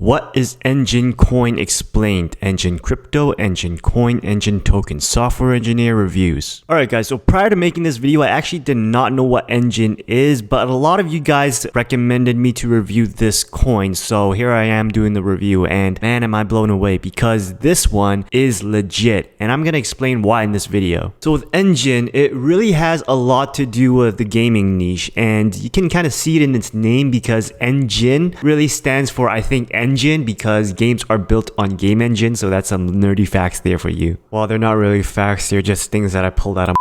What is Enjin Coin explained? Enjin crypto, Enjin coin, Enjin token. Software engineer reviews. Alright guys, so prior to making this video, I actually did not know what Enjin is, but a lot of you guys recommended me to review this coin. So here I am doing the review, and man, am I blown away because this one is legit, and I'm gonna explain why in this video. So with Enjin, it really has a lot to do with the gaming niche, and you can kind of see it in its name because Enjin really stands for, I think, Enjin, because games are built on game engine. So that's some nerdy facts there for you. Well, they're not really facts, they're just things that I pulled out of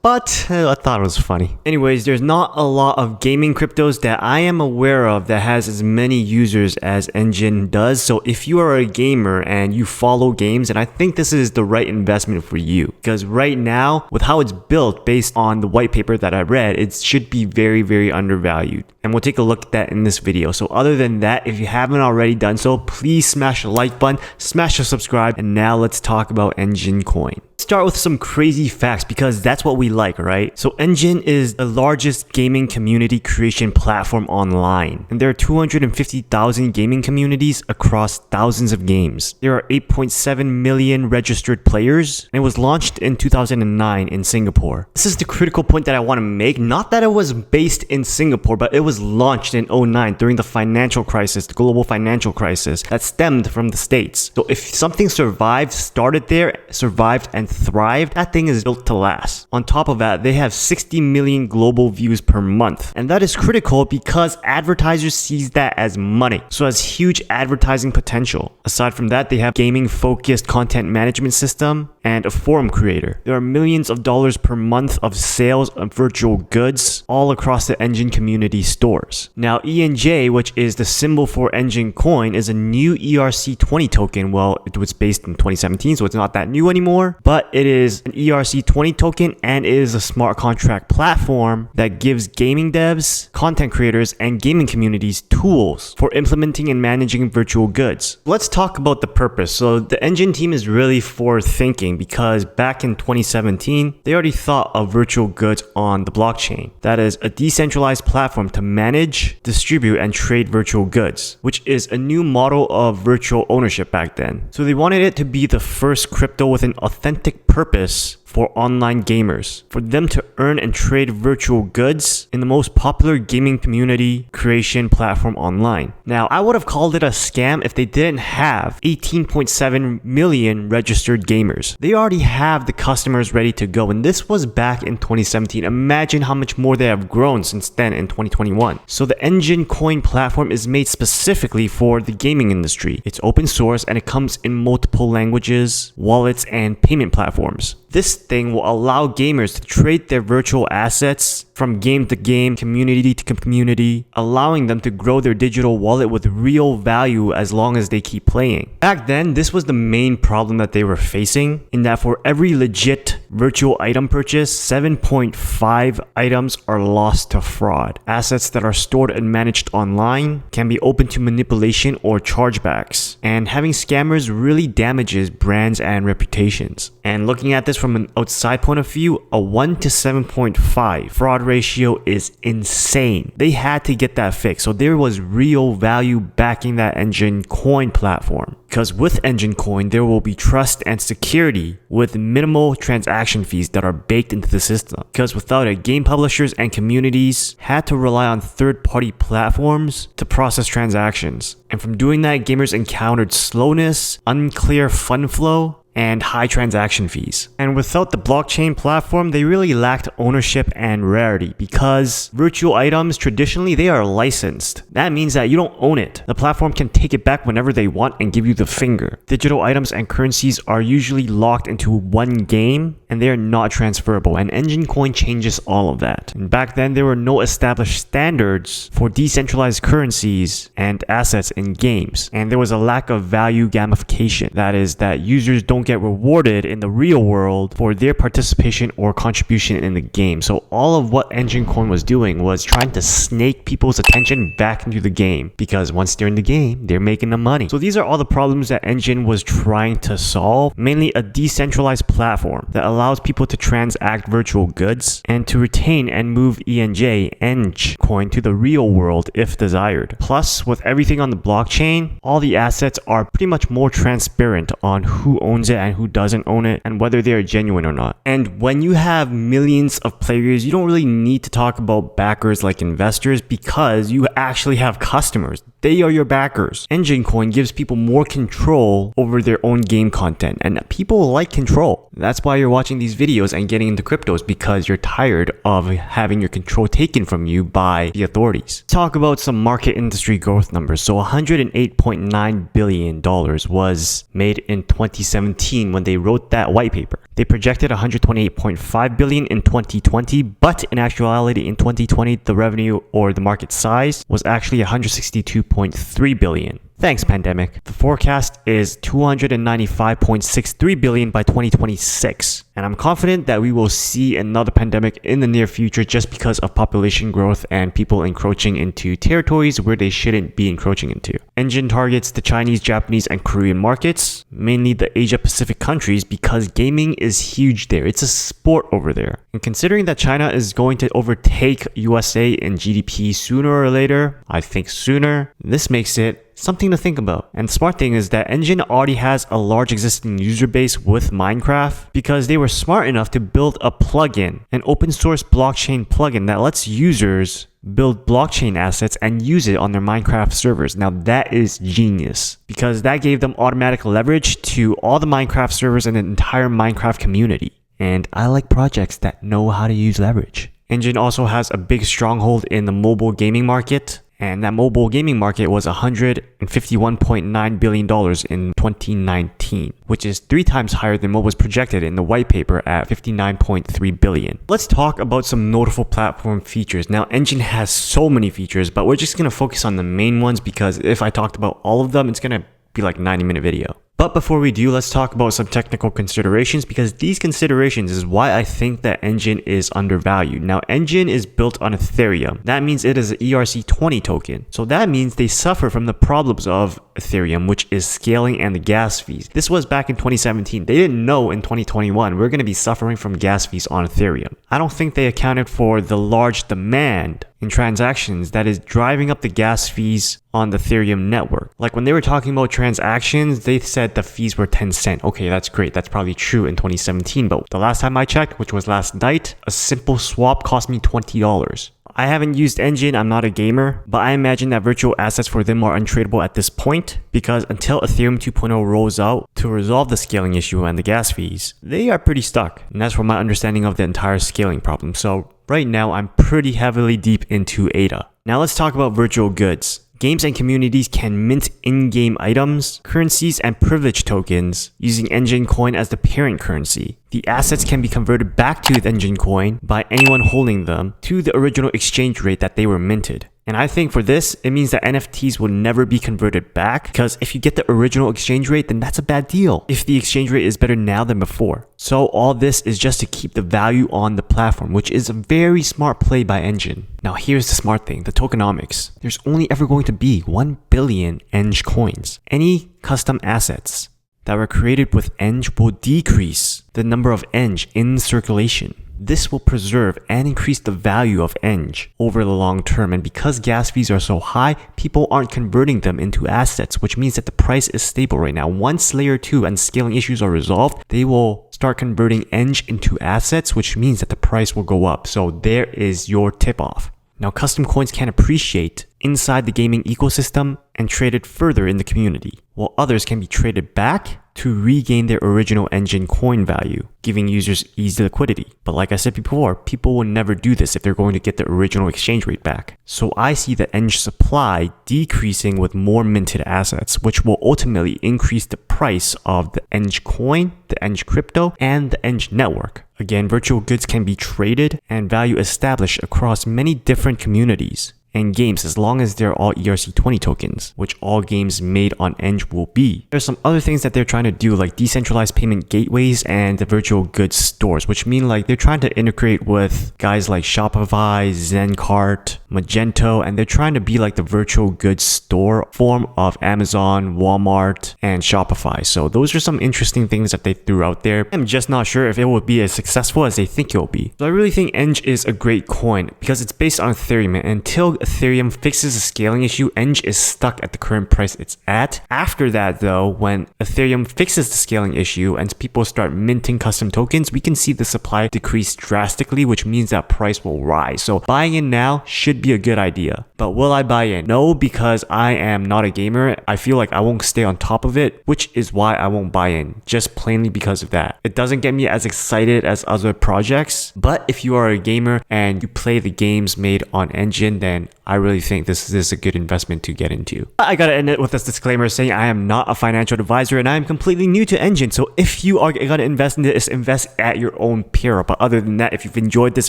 but I thought it was funny. Anyways, there's not a lot of gaming cryptos that I am aware of that has as many users as Enjin does. So if you are a gamer and you follow games, and I think this is the right investment for you, because right now, with how it's built based on the white paper that I read, it should be very, very undervalued. And we'll take a look at that in this video. So other than that, if you haven't already done so, please smash the like button, smash the subscribe, and now let's talk about Enjin Coin. Start with some crazy facts because that's what we like, right? So Enjin is the largest gaming community creation platform online, and there are 250,000 gaming communities across thousands of games. There are 8.7 million registered players, and it was launched in 2009 in Singapore. This is the critical point that I want to make, not that it was based in Singapore, but it was launched in 2009 during the financial crisis, the global financial crisis that stemmed from the States. So if something survived, started there, survived, and thrived, that thing is built to last. On top of that, they have 60 million global views per month, and that is critical because advertisers sees that as money, so it has huge advertising potential. Aside from that, they have gaming focused content management system and a forum creator. There are millions of dollars per month of sales of virtual goods all across the Enjin community stores. Now ENJ, which is the symbol for Enjin Coin, is a new ERC20 token. Well, it was based in 2017, so it's not that new anymore, but it is an ERC20 token, and it is a smart contract platform that gives gaming devs, content creators, and gaming communities tools for implementing and managing virtual goods. Let's talk about the purpose. So the Enjin team is really forward thinking because back in 2017, they already thought of virtual goods on the blockchain. That is a decentralized platform to manage, distribute, and trade virtual goods, which is a new model of virtual ownership back then. So they wanted it to be the first crypto with an authentic purpose for online gamers, for them to earn and trade virtual goods in the most popular gaming community creation platform online. Now, I would have called it a scam if they didn't have 18.7 million registered gamers. They already have the customers ready to go, and this was back in 2017. Imagine how much more they have grown since then in 2021. So the Enjin Coin platform is made specifically for the gaming industry. It's open source and it comes in multiple languages, wallets, and payment platforms. This thing will allow gamers to trade their virtual assets from game to game, community to community, allowing them to grow their digital wallet with real value as long as they keep playing. Back then, this was the main problem that they were facing, in that for every legit virtual item purchase, 7.5 items are lost to fraud. Assets that are stored and managed online can be open to manipulation or chargebacks, and having scammers really damages brands and reputations. And looking at this from an outside point of view, a 1 to 7.5 fraud ratio is insane. They had to get that fixed, so there was real value backing that Enjin Coin platform. Because with Enjin Coin, there will be trust and security with minimal transaction fees that are baked into the system. Because without it, game publishers and communities had to rely on third-party platforms to process transactions. And from doing that, gamers encountered slowness, unclear fund flow, and high transaction fees. And without the blockchain platform, they really lacked ownership and rarity because virtual items, traditionally, they are licensed. That means that you don't own it. The platform can take it back whenever they want and give you the finger. Digital items and currencies are usually locked into one game and they are not transferable, and Enjin Coin changes all of that. And back then, there were no established standards for decentralized currencies and assets in games, and there was a lack of value gamification. That is, that users don't won't get rewarded in the real world for their participation or contribution in the game. So all of what Enjin Coin was doing was trying to snake people's attention back into the game, because once they're in the game, they're making the money. So these are all the problems that Enjin was trying to solve. Mainly a decentralized platform that allows people to transact virtual goods and to retain and move Enjin coin to the real world if desired. Plus, with everything on the blockchain, all the assets are pretty much more transparent on who owns it and who doesn't own it, and whether they're genuine or not. And when you have millions of players, you don't really need to talk about backers like investors, because you actually have customers. They are your backers. Enjin Coin gives people more control over their own game content, and people like control. That's why you're watching these videos and getting into cryptos, because you're tired of having your control taken from you by the authorities. Talk about some market industry growth numbers. So $108.9 billion was made in 2017 when they wrote that white paper. They projected $128.5 billion in 2020, but in actuality in 2020 the revenue or the market size was actually $162.3 billion. Thanks, pandemic. The forecast is $295.63 billion by 2026. And I'm confident that we will see another pandemic in the near future, just because of population growth and people encroaching into territories where they shouldn't be encroaching into. Enjin targets the Chinese, Japanese, and Korean markets, mainly the Asia Pacific countries, because gaming is huge there. It's a sport over there. And considering that China is going to overtake USA in GDP sooner or later, I think sooner, this makes it something to think about. And the smart thing is that Enjin already has a large existing user base with Minecraft, because they were smart enough to build a plugin, an open source blockchain plugin that lets users build blockchain assets and use it on their Minecraft servers. Now that is genius, because that gave them automatic leverage to all the Minecraft servers and the entire Minecraft community. And I like projects that know how to use leverage. Enjin also has a big stronghold in the mobile gaming market. And that mobile gaming market was $151.9 billion in 2019, which is 3 times higher than what was projected in the white paper at $59.3 billion. Let's talk about some notable platform features. Now, Enjin has so many features, but we're just going to focus on the main ones, because if I talked about all of them, it's going to be like a 90-minute video. But before we do, let's talk about some technical considerations, because these considerations is why I think that Enjin is undervalued. Now, Enjin is built on Ethereum. That means it is an ERC20 token. So that means they suffer from the problems of Ethereum, which is scaling and the gas fees. This was back in 2017. They didn't know in 2021 we're going to be suffering from gas fees on Ethereum. I don't think they accounted for the large demand in transactions that is driving up the gas fees on the Ethereum network. Like when they were talking about transactions, they said the fees were 10 cents. Okay, that's great. That's probably true in 2017. But the last time I checked, which was last night, a simple swap cost me $20. I haven't used Enjin, I'm not a gamer, but I imagine that virtual assets for them are untradeable at this point, because until Ethereum 2.0 rolls out to resolve the scaling issue and the gas fees, they are pretty stuck. And that's from my understanding of the entire scaling problem. So right now, I'm pretty heavily deep into ADA. Now let's talk about virtual goods. Games and communities can mint in-game items, currencies, and privilege tokens using Enjin Coin as the parent currency. The assets can be converted back to the Enjin Coin by anyone holding them to the original exchange rate that they were minted. And I think for this, it means that NFTs will never be converted back, because if you get the original exchange rate, then that's a bad deal if the exchange rate is better now than before. So all this is just to keep the value on the platform, which is a very smart play by Enjin. Now here's the smart thing, the tokenomics. There's only ever going to be 1 billion Enj coins. Any custom assets that were created with Enj will decrease the number of Enj in circulation. This will preserve and increase the value of Enj over the long term, and because gas fees are so high, people aren't converting them into assets, which means that the price is stable right now. Once layer 2 and scaling issues are resolved, they will start converting Enj into assets, which means that the price will go up. So there is your tip off. Now, custom coins can appreciate inside the gaming ecosystem and traded further in the community, while others can be traded back to regain their original Enjin coin value, giving users easy liquidity. But like I said before, people will never do this if they're going to get the original exchange rate back. So I see the Enj supply decreasing with more minted assets, which will ultimately increase the price of the Enj coin, the Enj crypto, and the Enj network. Again, virtual goods can be traded and value established across many different communities. and games, as long as they're all ERC20 tokens, which all games made on Enj will be. There's some other things that they're trying to do, like decentralized payment gateways and the virtual goods stores, which mean like they're trying to integrate with guys like Shopify, Zencart, Magento, and they're trying to be like the virtual goods store form of Amazon, Walmart, and Shopify. So those are some interesting things that they threw out there. I'm just not sure if it will be as successful as they think it will be. So I really think Enj is a great coin because it's based on Ethereum, and until Ethereum fixes the scaling issue, Enj is stuck at the current price it's at. After that though, when Ethereum fixes the scaling issue and people start minting custom tokens, we can see the supply decrease drastically, which means that price will rise. So buying in now should be a good idea. But will I buy in? No, because I am not a gamer. I feel like I won't stay on top of it, which is why I won't buy in, just plainly because of that. It doesn't get me as excited as other projects, but if you are a gamer and you play the games made on Enjin, then I really think this is a good investment to get into. I gotta end it with this disclaimer saying I am not a financial advisor and I am completely new to Enjin, so if you are gonna invest in this, invest at your own peril. But other than that, if you've enjoyed this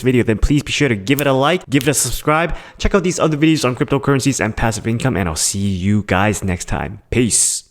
video, then please be sure to give it a like, give it a subscribe, check out these other videos on cryptocurrencies and passive income, and I'll see you guys next time. Peace.